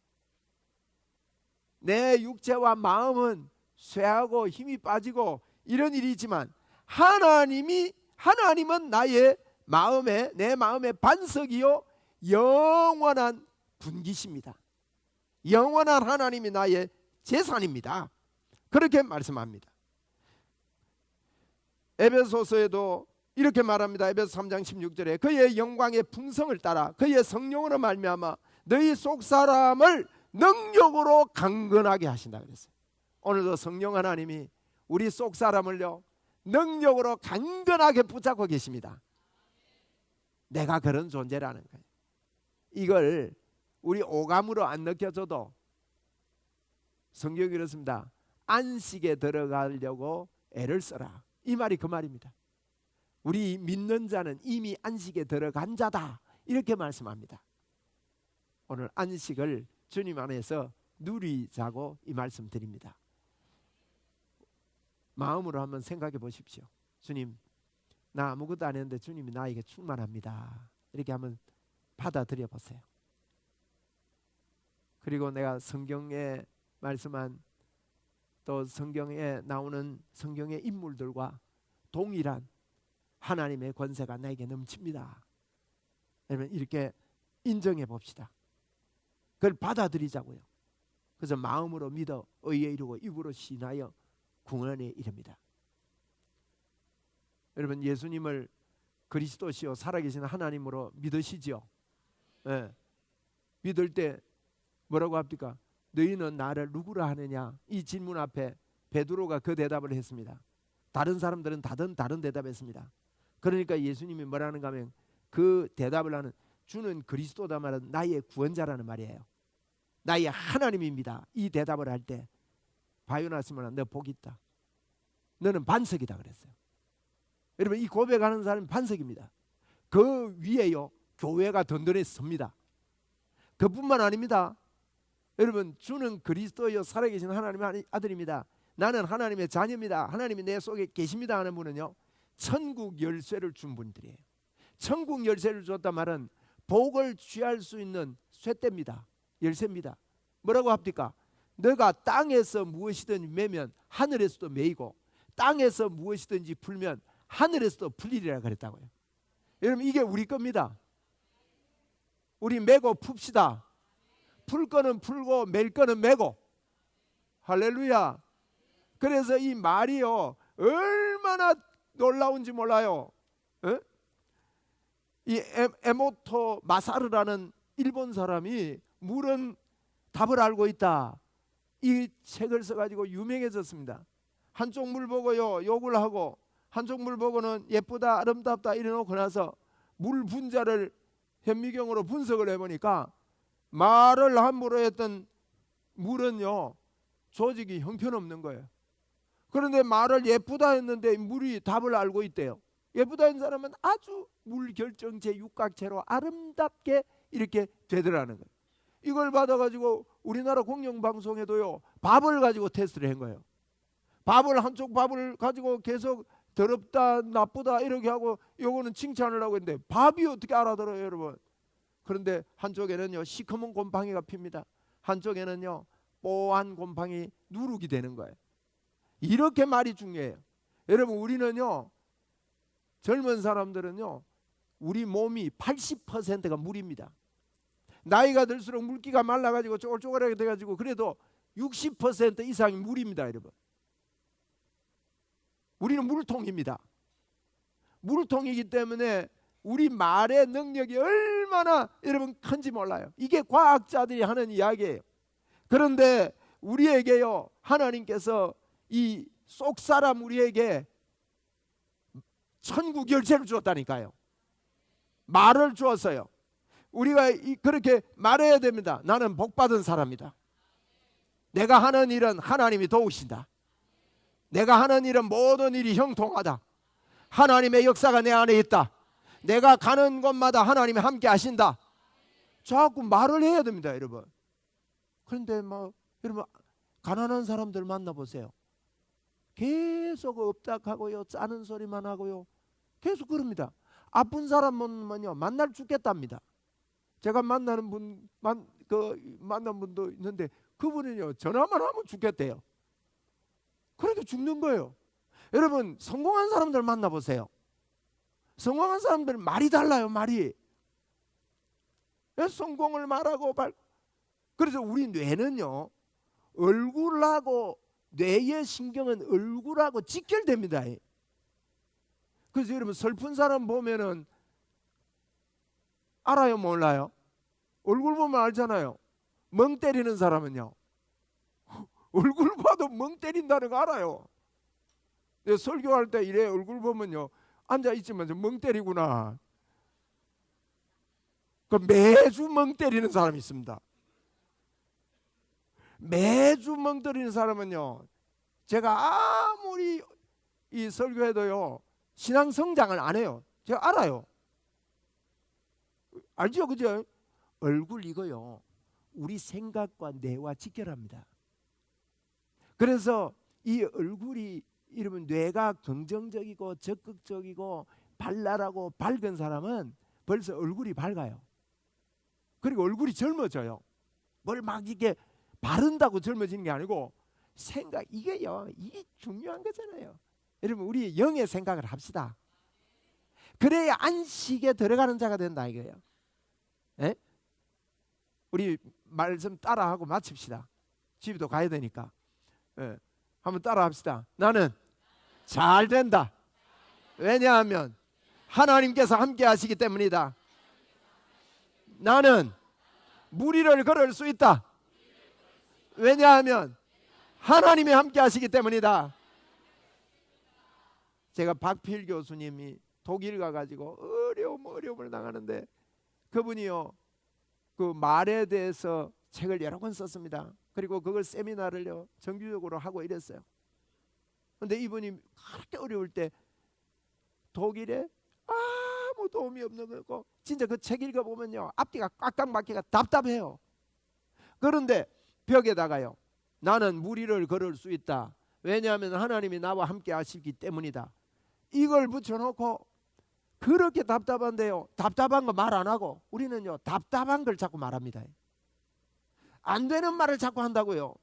내 육체와 마음은 쇠하고 힘이 빠지고 이런 일이 있지만 하나님은 나의 마음에, 내 마음의 반석이요 영원한 분기십니다. 영원한 하나님이 나의 재산입니다. 그렇게 말씀합니다. 에베소서에도 이렇게 말합니다. 에베소 3장 16절에 그의 영광의 풍성을 따라 그의 성령으로 말미암아 너희 속사람을 능력으로 강건하게 하신다 그랬어요. 오늘도 성령 하나님이 우리 속사람을요 능력으로 강건하게 붙잡고 계십니다. 내가 그런 존재라는 거예요. 이걸 우리 오감으로 안 느껴져도 성경이 그렇습니다. 안식에 들어가려고 애를 써라, 이 말이 그 말입니다. 우리 믿는 자는 이미 안식에 들어간 자다, 이렇게 말씀합니다. 오늘 안식을 주님 안에서 누리자고 이 말씀 드립니다. 마음으로 한번 생각해 보십시오. 주님, 나 아무것도 안 했는데 주님이 나에게 충만합니다. 이렇게 한번 받아들여 보세요. 그리고 내가 성경에 말씀한 또 성경에 나오는 성경의 인물들과 동일한 하나님의 권세가 나에게 넘칩니다. 여러분, 이렇게 인정해 봅시다. 그걸 받아들이자고요. 그래서 마음으로 믿어 의에 이르고 입으로 신하여 구원에 이릅니다. 여러분, 예수님을 그리스도시요 살아계신 하나님으로 믿으시죠? 네. 믿을 때 뭐라고 합니까? 너희는 나를 누구라 하느냐? 이 질문 앞에 베드로가 그 대답을 했습니다. 다른 사람들은 다른 대답했습니다. 그러니까 예수님이 뭐라는가 하면 그 대답을 하는, 주는 그리스도다 말은 나의 구원자라는 말이에요. 나의 하나님입니다. 이 대답을 할 때 바요나 시몬아, 너 복이 있다. 너는 반석이다 그랬어요. 여러분, 이 고백하는 사람이 반석입니다. 그 위에요 교회가 든든히 섭니다. 그뿐만 아닙니다. 여러분, 주는 그리스도여 살아계신 하나님의 아들입니다. 나는 하나님의 자녀입니다. 하나님이 내 속에 계십니다 하는 분은요 천국 열쇠를 준 분들이에요. 천국 열쇠를 줬단 말은 복을 취할 수 있는 쇠대입니다. 열쇠입니다. 뭐라고 합니까? 너가 땅에서 무엇이든 매면 하늘에서도 매이고 땅에서 무엇이든지 풀면 하늘에서도 풀리리라 그랬다고요. 여러분, 이게 우리 겁니다. 우리 매고 풉시다. 풀 거는 풀고 맬 거는 매고. 할렐루야. 그래서 이 말이요 얼마나 놀라운지 몰라요. 에? 이 에모토 마사르라는 일본 사람이 물은 답을 알고 있다, 이 책을 써가지고 유명해졌습니다. 한쪽 물 보고요 욕을 하고 한쪽 물 보고는 예쁘다 아름답다 이래놓고 나서 물 분자를 현미경으로 분석을 해보니까 말을 함부로 했던 물은요 조직이 형편없는 거예요. 그런데 말을 예쁘다 했는데 물이 답을 알고 있대요. 예쁘다 했는 사람은 아주 물결정체 육각체로 아름답게 이렇게 되더라는 거예요. 이걸 받아가지고 우리나라 공영방송에도요 밥을 가지고 테스트를 한 거예요. 밥을 한쪽 밥을 가지고 계속 더럽다 나쁘다 이렇게 하고 요거는 칭찬을 하고 있는데 밥이 어떻게 알아들어요 여러분. 그런데 한쪽에는요 시커먼 곰팡이가 핍니다. 한쪽에는요 뽀얀 곰팡이 누룩이 되는 거예요. 이렇게 말이 중요해요. 여러분 우리는요 젊은 사람들은요 우리 몸이 80%가 물입니다. 나이가 들수록 물기가 말라가지고 쪼글쪼글하게 돼가지고 그래도 60% 이상이 물입니다 여러분. 우리는 물통입니다. 물통이기 때문에 우리 말의 능력이 얼마나 여러분 큰지 몰라요. 이게 과학자들이 하는 이야기예요. 그런데 우리에게요 하나님께서 이 쏙사람 우리에게 천국 열쇠를 주었다니까요. 말을 주었어요. 우리가 그렇게 말해야 됩니다. 나는 복받은 사람이다. 내가 하는 일은 하나님이 도우신다. 내가 하는 일은 모든 일이 형통하다. 하나님의 역사가 내 안에 있다. 내가 가는 곳마다 하나님이 함께 하신다. 자꾸 말을 해야 됩니다 여러분. 그런데 여러분 가난한 사람들 만나보세요. 계속 엎닥하고요 짜는 소리만 하고요 계속 그럽니다. 아픈 사람은요 만날 죽겠답니다. 제가 만난 분도 있는데 그분은요 전화만 하면 죽겠대요. 그렇게 죽는 거예요. 여러분 성공한 사람들 만나보세요. 성공한 사람들 말이 달라요. 말이 성공을 말하고 그래서 우리 뇌는요 얼굴하고 뇌의 신경은 얼굴하고 직결됩니다. 그래서 여러분 슬픈 사람 보면은 알아요 몰라요? 얼굴 보면 알잖아요. 멍 때리는 사람은요 얼굴 봐도 멍 때린다는 거 알아요. 내가 설교할 때 이래 얼굴 보면요 앉아있지만 멍 때리구나. 그 매주 멍 때리는 사람이 있습니다. 매주 멍 때리는 사람은요 제가 아무리 이 설교해도요 신앙 성장을 안 해요. 제가 알아요. 알죠 그죠? 얼굴 이거요 우리 생각과 뇌와 직결합니다. 그래서 이 얼굴이 이러면 뇌가 긍정적이고 적극적이고 발랄하고 밝은 사람은 벌써 얼굴이 밝아요. 그리고 얼굴이 젊어져요. 뭘 막 이게 바른다고 젊어지는 게 아니고 생각 이게요 이게 중요한 거잖아요. 여러분 우리 영의 생각을 합시다. 그래야 안식에 들어가는 자가 된다 이거예요. 에? 우리 말씀 따라하고 마칩시다. 집에도 가야 되니까. 예. 한번 따라 합시다. 나는 잘 된다. 왜냐하면 하나님께서 함께 하시기 때문이다. 나는 무리를 걸을 수 있다. 왜냐하면 하나님이 함께 하시기 때문이다. 제가 박필 교수님이 독일 가가지고 어려움을 당하는데 그분이요 그 말에 대해서 책을 여러 권 썼습니다. 그리고 그걸 세미나를요 정기적으로 하고 이랬어요. 그런데 이분이 그렇게 어려울 때 독일에 아무 도움이 없는 거고 진짜 그 책 읽어보면요 앞뒤가 꽉꽉 막히가 답답해요. 그런데 벽에다가요 나는 무리를 걸을 수 있다. 왜냐하면 하나님이 나와 함께 하시기 때문이다. 이걸 붙여놓고 그렇게 답답한데요 답답한 거 말 안 하고 우리는요 답답한 걸 자꾸 말합니다. 안 되는 말을 자꾸 한다고요.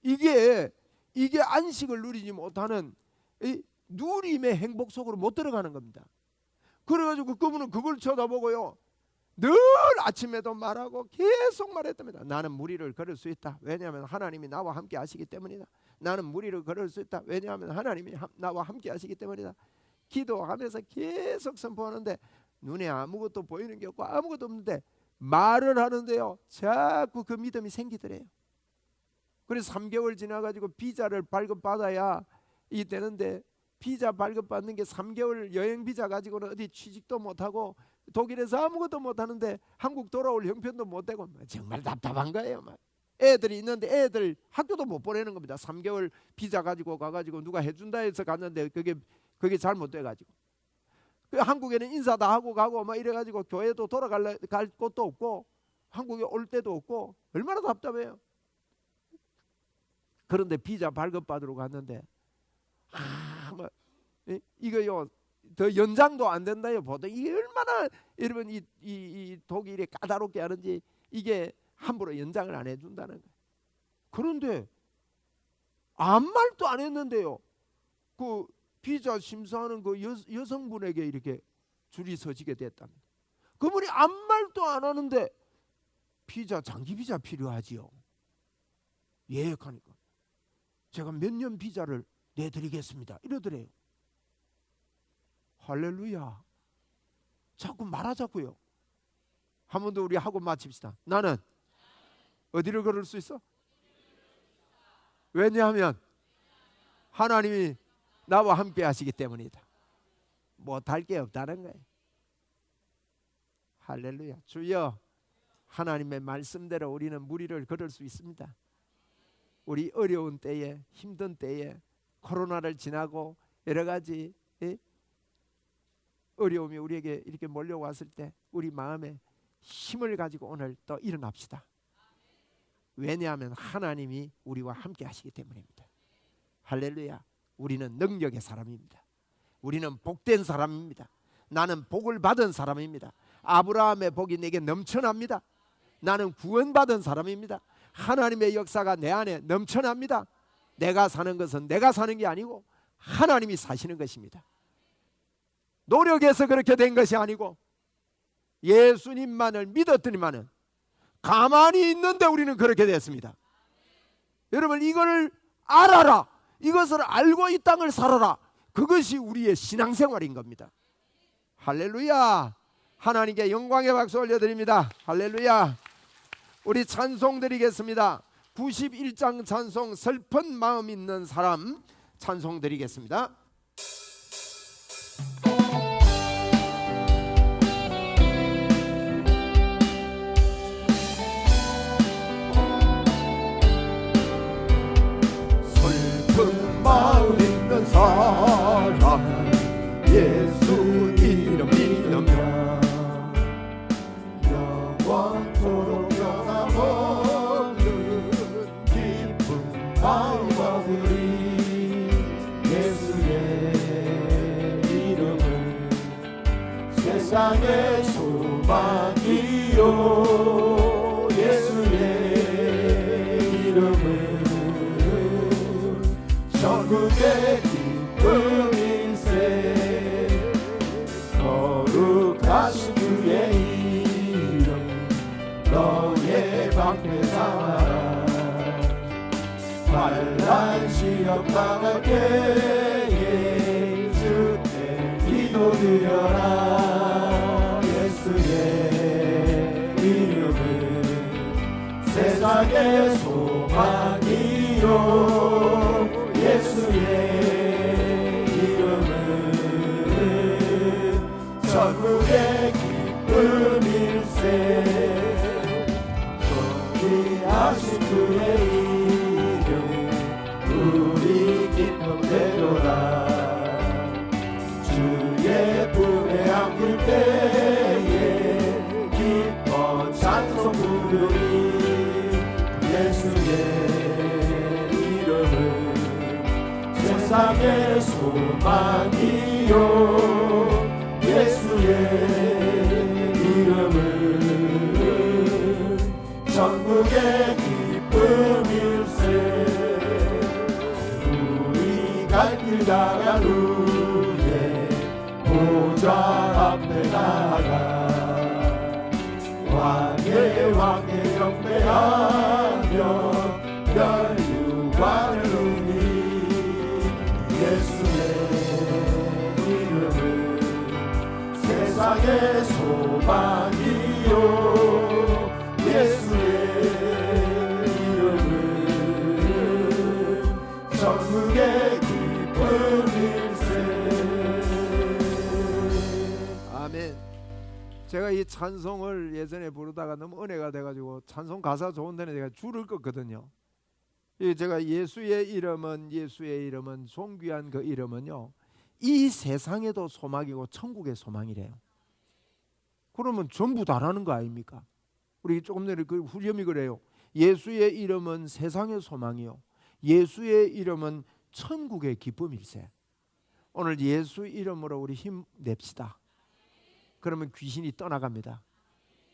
이게 안식을 누리지 못하는 이 누림의 행복 속으로 못 들어가는 겁니다. 그래가지고 그분은 그걸 쳐다보고요 늘 아침에도 말하고 계속 말했답니다. 나는 무리를 걸을 수 있다. 왜냐하면 하나님이 나와 함께 하시기 때문이다. 나는 무리를 걸을 수 있다. 왜냐하면 하나님이 나와 함께 하시기 때문이다. 기도하면서 계속 선포하는데 눈에 아무것도 보이는 게 없고 아무것도 없는데 말을 하는데요, 자꾸 그 믿음이 생기더래요. 그래서 3개월 지나가지고 비자를 발급받아야 이 되는데, 비자 발급받는 게 3개월 여행 비자 가지고는 어디 취직도 못하고 독일에서 아무것도 못하는데 한국 돌아올 형편도 못되고 정말 답답한 거예요. 막 애들이 있는데 애들 학교도 못 보내는 겁니다. 3개월 비자 가지고 가가지고 누가 해준다 해서 갔는데 그게 잘못돼가지고 한국에는 인사 다 하고 가고 막 이래가지고 교회도 갈 곳도 없고 한국에 올 데도 없고 얼마나 답답해요. 그런데 비자 발급받으러 갔는데 뭐 이거요 더 연장도 안 된다요. 보통 이게 얼마나 여러분 이 독일이 까다롭게 하는지, 이게 함부로 연장을 안 해준다는 거예요. 그런데 아무 말도 안 했는데요, 그 비자 심사하는 그 여성분에게 이렇게 줄이 서지게 됐답니다. 그분이 아무 말도 안 하는데 비자, 장기 비자 필요하지요. 예약하니까 제가 몇 년 비자를 내드리겠습니다 이러더래요. 할렐루야. 자꾸 말하자고요. 한 번 더 우리 하고 마칩시다. 나는 어디를 걸을 수 있어? 왜냐하면 하나님이 나와 함께 하시기 때문이다. 못할 게 없다는 거예요. 할렐루야. 주여, 하나님의 말씀대로 우리는 무리를 걸을 수 있습니다. 우리 어려운 때에, 힘든 때에, 코로나를 지나고 여러 가지 어려움이 우리에게 이렇게 몰려왔을 때 우리 마음에 힘을 가지고 오늘 또 일어납시다. 왜냐하면 하나님이 우리와 함께 하시기 때문입니다. 할렐루야. 우리는 능력의 사람입니다. 우리는 복된 사람입니다. 나는 복을 받은 사람입니다. 아브라함의 복이 내게 넘쳐납니다. 나는 구원받은 사람입니다. 하나님의 역사가 내 안에 넘쳐납니다. 내가 사는 것은 내가 사는 게 아니고 하나님이 사시는 것입니다. 노력해서 그렇게 된 것이 아니고 예수님만을 믿었더니만은 가만히 있는데 우리는 그렇게 됐습니다. 여러분, 이걸 알아라. 이것을 알고 이 땅을 살아라. 그것이 우리의 신앙생활인 겁니다. 할렐루야. 하나님께 영광의 박수 올려드립니다. 할렐루야. 우리 찬송 드리겠습니다. 91장 찬송, 슬픈 마음 있는 사람 찬송 드리겠습니다. 슬픈 마음 있는 사람 예수 이름 믿으면 영원토록 변함없는 기쁜 마음과 우리 예수의 이름은 세상의 소망이요 예수의 이름은 천국의 기쁨일세 거룩하신 주의 이름 너의 방패 삼아라 환난 시험 당할 때에 주께 기도드려라 예수의 이름은 세상의 소망이요 예수의 이름은 천국의 기쁨일세 존귀하신 그의 이름 우리 기쁨 되도다 주의 품에 안길 때에 기뻐 찬송 부르리 예수의 세상의 소망이요 예수의 이름은 천국의 기쁨일세 우리 갈 길 다간 후에 보좌 앞에 나가 대왕의 경배하며 멸류관을 누리 예수의 이름은 세상의 소망이요 예수의 이름은 천국의 기쁨일세. 아멘. 제가 이 찬송을 예전에 부르다가 너무 은혜가 돼가지고 찬송 가사 좋은 데는 제가 줄을 껐거든요. 제가 예수의 이름은 존귀한 그 이름은요 이 세상에도 소망이고 천국의 소망이래요. 그러면 전부 다라는 거 아닙니까? 우리 조금 전에 그 후렴이 그래요. 예수의 이름은 세상의 소망이요 예수의 이름은 천국의 기쁨일세. 오늘 예수 이름으로 우리 힘냅시다. 그러면 귀신이 떠나갑니다.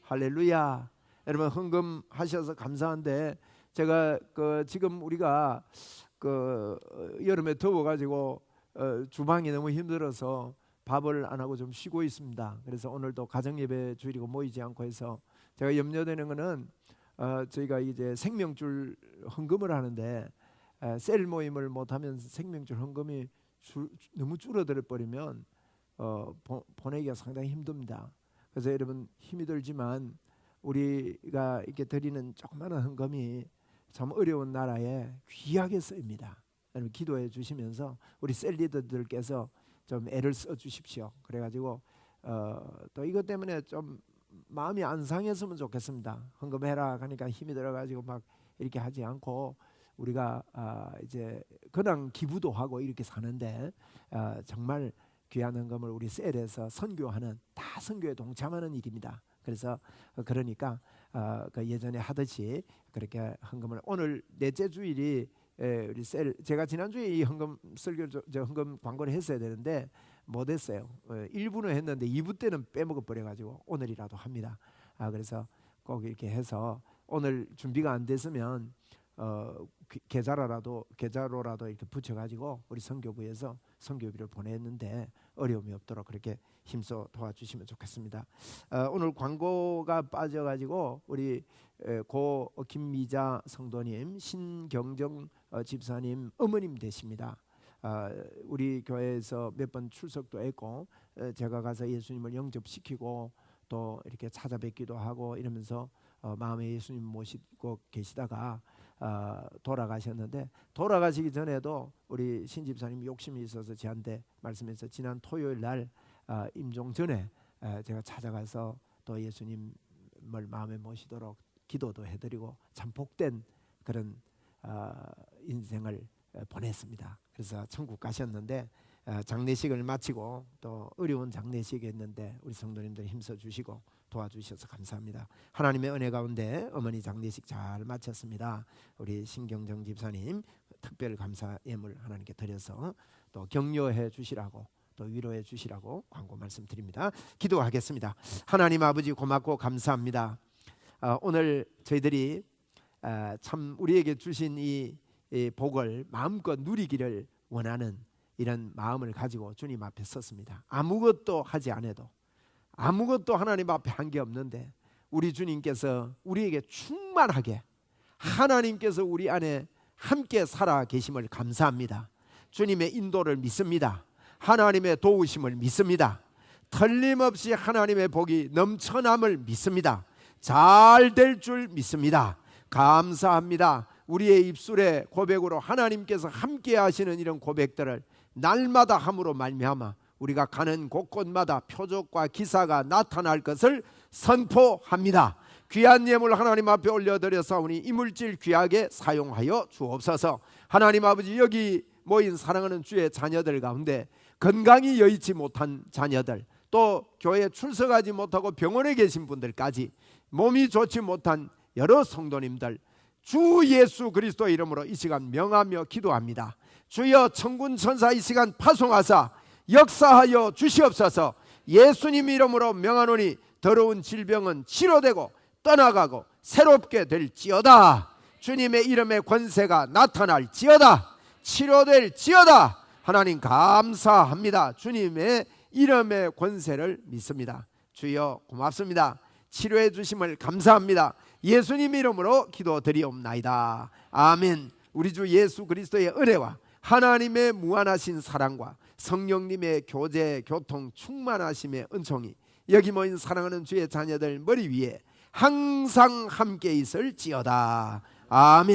할렐루야. 여러분 헌금하셔서 감사한데 제가 지금 우리가 여름에 더워가지고 주방이 너무 힘들어서 밥을 안 하고 좀 쉬고 있습니다. 그래서 오늘도 가정예배 주일이고 모이지 않고 해서 제가 염려되는 거는 저희가 이제 생명줄 헌금을 하는데 셀 모임을 못하면 생명줄 헌금이 너무 줄어들어 버리면 보내기가 상당히 힘듭니다. 그래서 여러분 힘이 들지만 우리가 이렇게 드리는 조그마한 헌금이 참 어려운 나라에 귀하게 쓰입니다. 여러분 기도해 주시면서 우리 셀 리더들께서 좀 애를 써 주십시오. 그래가지고 또 이것 때문에 좀 마음이 안 상했으면 좋겠습니다. 헌금해라 하니까 힘이 들어가지고 막 이렇게 하지 않고 우리가 이제 그냥 기부도 하고 이렇게 사는데 정말 귀한 헌금을 우리 셀에서 선교하는 다 선교에 동참하는 일입니다. 그래서 그러니까 그 예전에 하듯이 그렇게 헌금을 오늘 넷째 주일이 우리 셀 제가 지난주에 이 헌금 설교 헌금 광고를 했어야 되는데 못했어요. 1부는 했는데 2부 때는 빼먹어 버려가지고 오늘이라도 합니다. 그래서 꼭 이렇게 해서 오늘 준비가 안 됐으면 계좌로라도 이렇게 붙여가지고 우리 선교부에서 선교비를 보냈는데 어려움이 없도록 그렇게 힘써 도와주시면 좋겠습니다. 오늘 광고가 빠져가지고 우리 고 김미자 성도님, 신경정 집사님 어머님 되십니다. 우리 교회에서 몇 번 출석도 했고 제가 가서 예수님을 영접시키고 또 이렇게 찾아뵙기도 하고 이러면서 마음에 예수님 모시고 계시다가 돌아가셨는데 돌아가시기 전에도 우리 신 집사님이 욕심이 있어서 저한테 말씀해서 지난 토요일 날 임종 전에 제가 찾아가서 또 예수님을 마음에 모시도록 기도도 해드리고 참 복된 그런 인생을 보냈습니다. 그래서 천국 가셨는데 장례식을 마치고 또 어려운 장례식이었는데 우리 성도님들 힘써 주시고 도와주셔서 감사합니다. 하나님의 은혜 가운데 어머니 장례식 잘 마쳤습니다. 우리 신경정 집사님 특별 감사 예물 하나님께 드려서 또 격려해 주시라고 또 위로해 주시라고 광고 말씀드립니다. 기도하겠습니다. 하나님 아버지 고맙고 감사합니다. 오늘 저희들이 참 우리에게 주신 이 복을 마음껏 누리기를 원하는 이런 마음을 가지고 주님 앞에 섰습니다. 아무것도 하지 않아도 아무것도 하나님 앞에 한 게 없는데 우리 주님께서 우리에게 충만하게 하나님께서 우리 안에 함께 살아 계심을 감사합니다. 주님의 인도를 믿습니다. 하나님의 도우심을 믿습니다. 틀림없이 하나님의 복이 넘쳐남을 믿습니다. 잘 될 줄 믿습니다. 감사합니다. 우리의 입술의 고백으로 하나님께서 함께 하시는 이런 고백들을 날마다 함으로 말미암아 우리가 가는 곳곳마다 표적과 기사가 나타날 것을 선포합니다. 귀한 예물 하나님 앞에 올려드려사오니 이물질 귀하게 사용하여 주옵소서. 하나님 아버지 여기 모인 사랑하는 주의 자녀들 가운데 건강이 여의치 못한 자녀들 또 교회에 출석하지 못하고 병원에 계신 분들까지 몸이 좋지 못한 여러 성도님들 주 예수 그리스도 이름으로 이 시간 명하며 기도합니다. 주여 천군 천사 이 시간 파송하사 역사하여 주시옵소서. 예수님 이름으로 명하노니 더러운 질병은 치료되고 떠나가고 새롭게 될지어다. 주님의 이름의 권세가 나타날지어다. 치료될지어다. 하나님 감사합니다. 주님의 이름의 권세를 믿습니다. 주여 고맙습니다. 치료해 주심을 감사합니다. 예수님 이름으로 기도드리옵나이다. 아멘. 우리 주 예수 그리스도의 은혜와 하나님의 무한하신 사랑과 성령님의 교제, 교통, 충만하심의 은총이 여기 모인 사랑하는 주의 자녀들 머리 위에 항상 함께 있을지어다. 아멘.